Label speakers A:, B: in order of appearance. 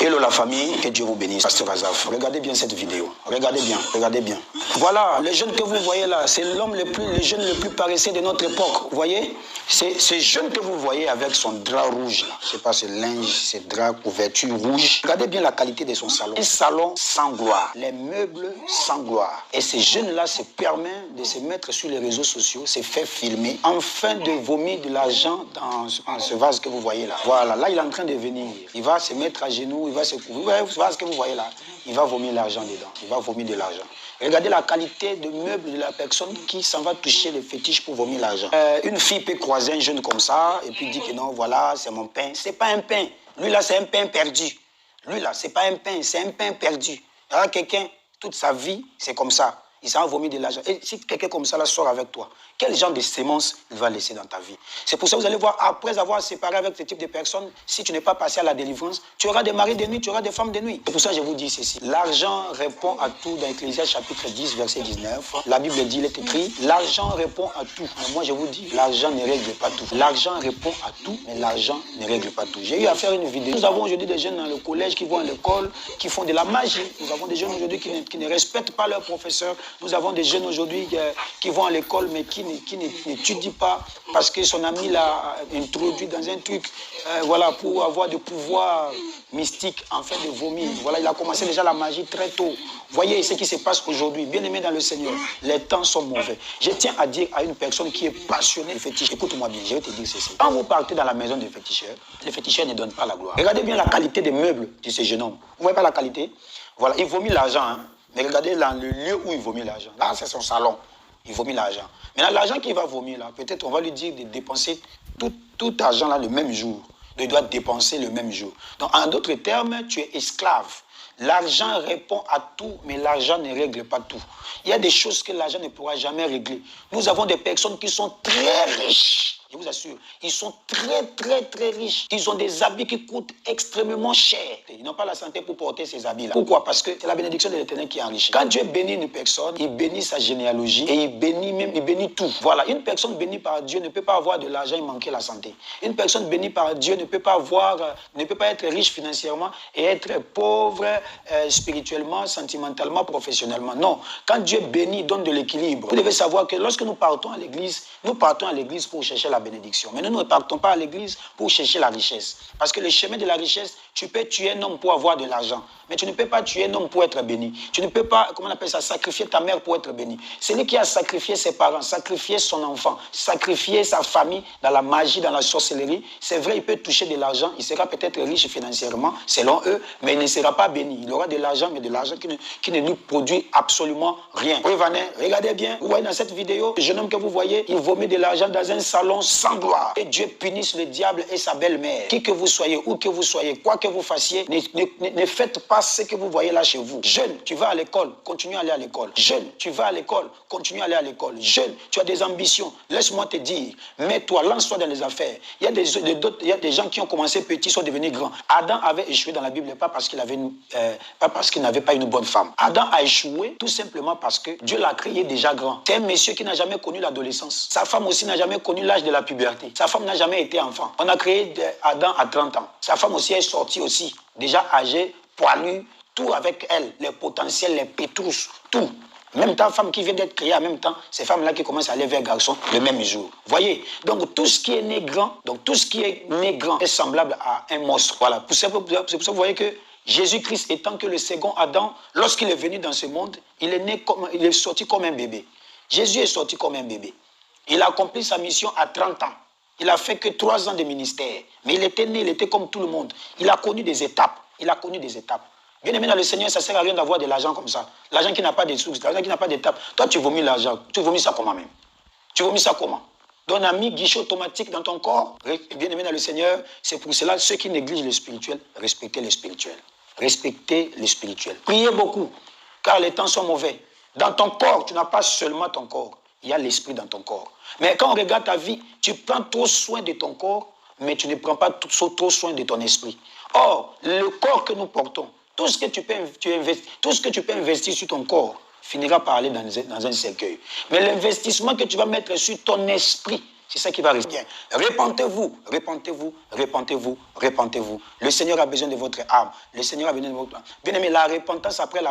A: Hello la famille, que Dieu vous bénisse. Pasteur Azaf, regardez bien cette vidéo. Regardez bien, regardez bien. Voilà, les jeunes que vous voyez là, c'est l'homme les jeunes le plus paresseux de notre époque. Vous voyez, ces jeunes que vous voyez avec son drap rouge là, je sais pas, ce linge, ce drap couverture rouge. Regardez bien la qualité de son salon. Un salon sans gloire, les meubles sans gloire. Et ces jeunes-là se permettent de se mettre sur les réseaux sociaux, se faire filmer, afin de vomir de l'argent dans ce vase que vous voyez là. Voilà, là il est en train de venir. Il va se mettre à genoux, il va se couvrir. Vous voyez ce vase que vous voyez là, il va vomir l'argent dedans. Il va vomir de l'argent. Regardez la qualité de meuble de la personne qui s'en va toucher le fétiche pour vomir l'argent. Une fille peut croiser un jeune comme ça et puis dire que non, voilà, c'est mon pain. C'est pas un pain. Lui là, c'est un pain perdu. Lui là, c'est pas un pain, c'est un pain perdu. Alors quelqu'un, toute sa vie, c'est comme ça. Il s'en va vomir de l'argent. Et si quelqu'un comme ça là sort avec toi, quel genre de sémence il va laisser dans ta vie? C'est pour ça que vous allez voir, après avoir séparé avec ce type de personnes, si tu n'es pas passé à la délivrance, tu auras des maris de nuit, tu auras des femmes de nuit. C'est pour ça que je vous dis ceci. L'argent répond à tout dans Ecclésiaste chapitre 10, verset 19. La Bible dit, il est écrit, l'argent répond à tout. Mais moi je vous dis, l'argent ne règle pas tout. L'argent répond à tout, mais l'argent ne règle pas tout. J'ai eu à faire une vidéo. Nous avons aujourd'hui des jeunes dans le collège qui vont à l'école, qui font de la magie. Nous avons des jeunes aujourd'hui qui ne respectent pas leurs professeurs. Nous avons des jeunes aujourd'hui qui vont à l'école mais qui n'étudient pas parce que son ami l'a introduit dans un truc voilà, pour avoir des pouvoirs mystiques en fait de vomir. Voilà, il a commencé déjà la magie très tôt. Voyez ce qui se passe aujourd'hui. Bien aimé dans le Seigneur, les temps sont mauvais. Je tiens à dire à une personne qui est passionnée de fétiche, écoute-moi bien, je vais te dire ceci. Quand vous partez dans la maison des féticheurs, les féticheurs ne donnent pas la gloire. Regardez bien la qualité des meubles de ce jeune homme. Vous voyez pas la qualité? Voilà, il vomit l'argent, hein. Mais regardez là, le lieu où il vomit l'argent. Là, c'est son salon. Il vomit l'argent. Maintenant, l'argent qu'il va vomir là, peut-être on va lui dire de dépenser tout argent là le même jour. Il doit dépenser le même jour. Donc, en d'autres termes, tu es esclave. L'argent répond à tout, mais l'argent ne règle pas tout. Il y a des choses que l'argent ne pourra jamais régler. Nous avons des personnes qui sont très riches. Je vous assure, ils sont très riches. Ils ont des habits qui coûtent extrêmement cher. Ils n'ont pas la santé pour porter ces habits-là. Pourquoi? Parce que c'est la bénédiction de l'Éternel qui enrichit. Quand Dieu bénit une personne, il bénit sa généalogie et il bénit tout. Voilà, une personne bénie par Dieu ne peut pas avoir de l'argent et manquer la santé. Une personne bénie par Dieu ne peut pas être riche financièrement et être pauvre spirituellement, sentimentalement, professionnellement. Non, quand Dieu bénit, donne de l'équilibre. Vous devez savoir que lorsque nous partons à l'église pour chercher la bénédiction. Mais nous ne partons pas à l'église pour chercher la richesse. Parce que le chemin de la richesse, tu peux tuer un homme pour avoir de l'argent. Mais tu ne peux pas tuer un homme pour être béni. Tu ne peux pas, comment on appelle ça, sacrifier ta mère pour être béni. Celui qui a sacrifié ses parents, sacrifié son enfant, sacrifié sa famille dans la magie, dans la sorcellerie, c'est vrai, il peut toucher de l'argent, il sera peut-être riche financièrement, selon eux, mais il ne sera pas béni. Il aura de l'argent, mais de l'argent qui ne lui produit absolument rien. Oui, Vanet, regardez bien, vous voyez dans cette vidéo, le jeune homme que vous voyez, il vomit de l'argent dans un salon sans gloire. Et Dieu punisse le diable et sa belle-mère. Qui que vous soyez, où que vous soyez, quoi que vous fassiez, ne faites pas ce que vous voyez là chez vous. Jeune, tu vas à l'école, continue à aller à l'école. Jeune, tu vas à l'école, continue à aller à l'école. Jeune, tu as des ambitions. Laisse-moi te dire, mets-toi, lance-toi dans les affaires. Il y a des gens qui ont commencé petits, sont devenus grands. Adam avait échoué dans la Bible, pas parce qu'il n'avait pas une bonne femme. Adam a échoué tout simplement parce que Dieu l'a créé déjà grand. C'est un monsieur qui n'a jamais connu l'adolescence. Sa femme aussi n'a jamais connu l'âge de la puberté. Sa femme n'a jamais été enfant. On a créé Adam à 30 ans. Sa femme aussi est sortie aussi, déjà âgée, poilue, tout avec elle, les potentiels, les pétrousses, tout. Même temps, femme qui vient d'être créée en même temps, ces femmes-là qui commencent à aller vers garçon le même jour. Voyez, donc tout ce qui est né grand, est semblable à un monstre. Voilà, c'est pour ça que vous voyez que Jésus-Christ étant que le second Adam, lorsqu'il est venu dans ce monde, il est sorti comme un bébé. Jésus est sorti comme un bébé. Il a accompli sa mission à 30 ans. Il a fait que 3 ans de ministère. Mais il était né, il était comme tout le monde. Il a connu des étapes. Bien aimé dans le Seigneur, ça ne sert à rien d'avoir de l'argent comme ça. L'argent qui n'a pas de sources, l'argent qui n'a pas d'étapes. Toi, tu vomis l'argent. Tu vomis ça comment même? Tu vomis ça comment? Donc, on a mis guichet automatique dans ton corps. Bien aimé dans le Seigneur, c'est pour cela, ceux qui négligent le spirituel, respectez le spirituel. Respectez le spirituel. Priez beaucoup, car les temps sont mauvais. Dans ton corps, tu n'as pas seulement ton corps. Il y a l'esprit dans ton corps. Mais quand on regarde ta vie, tu prends trop soin de ton corps, mais tu ne prends pas trop soin de ton esprit. Or, le corps que nous portons, tout ce que tu peux investir sur ton corps finira par aller dans un cercueil. Mais l'investissement que tu vas mettre sur ton esprit, C'est ça qui va arriver. Bien. Repentez-vous, repentez-vous, repentez-vous, repentez-vous. Le Seigneur a besoin de votre âme. Le Seigneur a besoin de votre âme. Bien aimé, la repentance après la